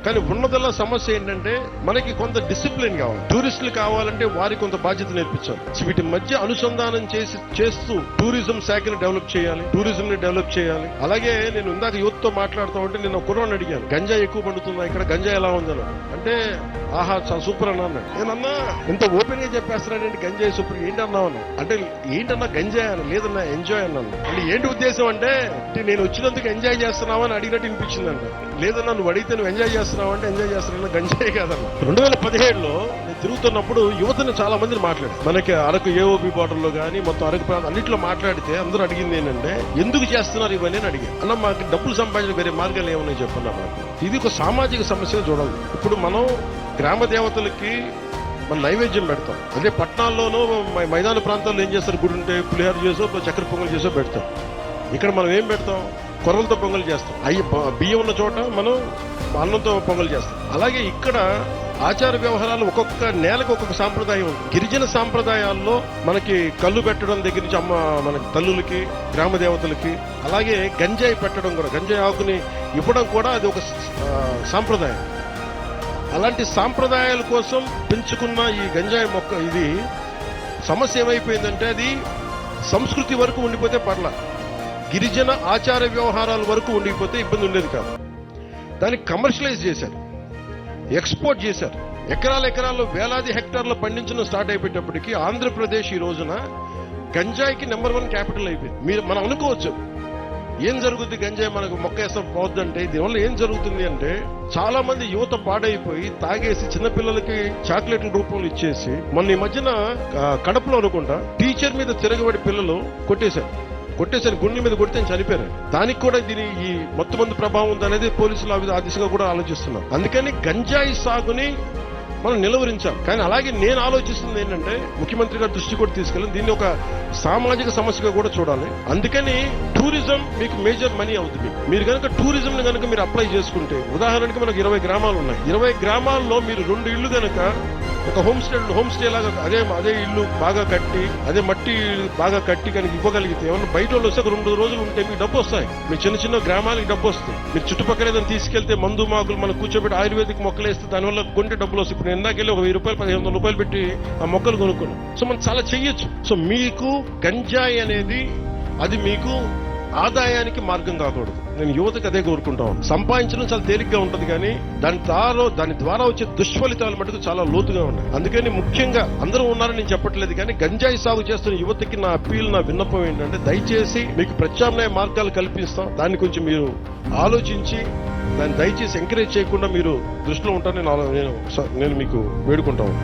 కానీ ఉన్నదల్లా సమస్య ఏంటంటే మనకి కొంత డిసిప్లిన్ కావాలి. టూరిస్టులు కావాలంటే వారికి కొంత బాధ్యత నేర్పించాలి. వీటి మధ్య అనుసంధానం చేస్తూ టూరిజం శాఖని డెవలప్ చేయాలి, టూరిజం ని డెవలప్ చేయాలి. అలాగే నేను ఇందాక యూత్ తో మాట్లాడుతూ ఉంటే నేను ఒక కుర్రాన్ని అడిగాను, గంజా ఎక్కువ పండుతుందా ఇక్కడ, గంజా ఎలా ఉందని అంటే ఆహా చాలా సూపర్ అన్నా అన్నాడు. నేనన్నా ఇంత ఓపెన్ గా చెప్పేస్తున్నానండి గంజాయి సూపర్, ఏంటన్నావు అన్నా అంటే ఏంటన్నా గంజాయి అని, లేదన్నా ఎంజాయ్ అన్నాను. అంటే ఏంటి ఉద్దేశం అంటే నేను వచ్చినందుకు ఎంజాయ్ చేస్తున్నావు అని అడిగినట్టు వినిపించిందంట. లేదన్నా నువ్వు అడిగితే నువ్వు ఎంజాయ్ చేస్తున్నావు అంటే ఎంజాయ్ చేస్తున్నా, గంజాయి కాదన్నా. 2017లో నేను తిరుగుతున్నప్పుడు యువతను చాలా మందిని మాట్లాడు, మనకి అరకు ఏఓబి బార్డర్ లో గానీ మొత్తం అరకు ప్రాంతం అన్నింటిలో మాట్లాడితే అందరూ అడిగింది ఏంటంటే ఎందుకు చేస్తున్నారు ఇవన్నీ అని అడిగాను. అన్న మాకు డబ్బులు సంపాదించిన వేరే మార్గాలు ఏమన్నా చెప్పన్నా మాకు. ఇది ఒక సామాజిక సమస్యగా చూడాలి. ఇప్పుడు మనం గ్రామ దేవతలకి మన నైవేద్యం పెడతాం. అదే పట్టణాల్లోనూ మైదాన ప్రాంతాల్లో ఏం చేస్తారు, గుడి ఉంటే పులిహోర చేసో చక్కెర పొంగల్ చేసో పెడతాం. ఇక్కడ మనం ఏం పెడతాం, కొర్రలతో పొంగల్ చేస్తాం. బియ్యం ఉన్న చోట మనం అన్నంతో పొంగల్ చేస్తాం. అలాగే ఇక్కడ ఆచార వ్యవహారాలు ఒక్కొక్క నేలకు ఒక్కొక్క సాంప్రదాయం ఉంది. గిరిజన సాంప్రదాయాల్లో మనకి కళ్ళు పెట్టడం దగ్గర నుంచి మన తల్లులకి, గ్రామ దేవతలకి, అలాగే గంజాయి పెట్టడం కూడా, గంజాయి ఆకుని ఇవ్వడం కూడా అది ఒక సాంప్రదాయం. అలాంటి సాంప్రదాయాల కోసం పెంచుకున్న ఈ గంజాయి మొక్క, ఇది సమస్య ఏమైపోయిందంటే అది సంస్కృతి వరకు ఉండిపోతే పర్ల, గిరిజన ఆచార వ్యవహారాల వరకు ఉండిపోతే ఇబ్బంది ఉండేది కాదు. దాన్ని కమర్షియలైజ్ చేశారు, ఎక్స్పోర్ట్ చేశారు. ఎకరాల్లో వేలాది హెక్టార్లు పండించడం స్టార్ట్ అయిపోయేటప్పటికీ ఆంధ్రప్రదేశ్ ఈ రోజున గంజాయికి నెంబర్ 1 క్యాపిటల్ అయిపోయింది. మనం అనుకోవచ్చు ఏం జరుగుతుంది, గంజాయి మనకు మొక్క వేస్తాం పోద్దంటే. దీనివల్ల ఏం జరుగుతుంది అంటే చాలా మంది యువత పాడైపోయి తాగేసి చిన్నపిల్లలకి చాక్లెట్ల రూపంలో ఇచ్చేసి, మొన్న ఈ మధ్యన కడపలో అనుకుంటా టీచర్ మీద తిరగబడి పిల్లలు కొట్టేశారు, గుండె మీద కొడితే చనిపోయారు. దానికి కూడా దీని ఈ మొత్తం మంది ప్రభావం ఉందనేది పోలీసులు ఆ దిశగా కూడా ఆలోచిస్తున్నారు. అందుకని గంజాయి సాగుని మనం నిలువరించాలి. కానీ అలాగే నేను ఆలోచిస్తుంది ఏంటంటే ముఖ్యమంత్రి గారి దృష్టి కూడా తీసుకెళ్ళి దీన్ని ఒక సామాజిక సమస్యగా కూడా చూడాలి. అందుకని టూరిజం మీకు మేజర్ మనీ అవుతుంది. మీరు కనుక టూరిజం ని కనుక మీరు అప్లై చేసుకుంటే, ఉదాహరణకి మనకు 20 గ్రామాలు ఉన్నాయి. 20 గ్రామాల్లో మీరు 2 ఇళ్లు కనుక ఒక హోమ్ స్టే లాగా అదే ఇల్లు బాగా కట్టి, అదే మట్టి బాగా కట్టి కనుక ఇవ్వగలిగితే, ఏమన్నా బయట వాళ్ళు వస్తే 2 రోజులు ఉంటే మీకు డబ్బు వస్తాయి. మీ చిన్న గ్రామాలకి డబ్బు వస్తుంది. మీరు చుట్టుపక్కల ఏదైనా తీసుకెళ్తే మందు మాకులు మనం కూర్చోబెట్టి ఆయుర్వేదిక్ మొక్కలు వేస్తే దానివల్ల కొంటే డబ్బులు వస్తాయి. ఇప్పుడు ఎందాకెళ్ళి ఒక 1000 రూపాయలు 1500 రూపాయలు పెట్టి ఆ మొక్కలు కొనుక్కున్నాం. సో మనం చాలా చెయ్యొచ్చు. సో మీకు గంజాయి అనేది అది మీకు ఆదాయానికి మార్గం కాకూడదు. నేను యువతకు అదే కోరుకుంటాను. సంపాదించడం చాలా తేలిగ్గా ఉంటుంది, కానీ దాని ద్వారా వచ్చే దుష్ఫలితాలు మటుకు చాలా లోతుగా ఉన్నాయి. అందుకని ముఖ్యంగా అందరూ ఉన్నారని నేను చెప్పట్లేదు, కానీ గంజాయి సాగు చేస్తున్న యువతకి నా అప్పీల్, నా విన్నపం ఏంటంటే దయచేసి మీకు ప్రత్యామ్నాయ మార్గాలు కల్పిస్తాం. దాన్ని కొంచెం మీరు ఆలోచించి దాన్ని దయచేసి ఎంకరేజ్ చేయకుండా మీరు దృష్టిలో ఉంటారని నేను మీకు వేడుకుంటాను.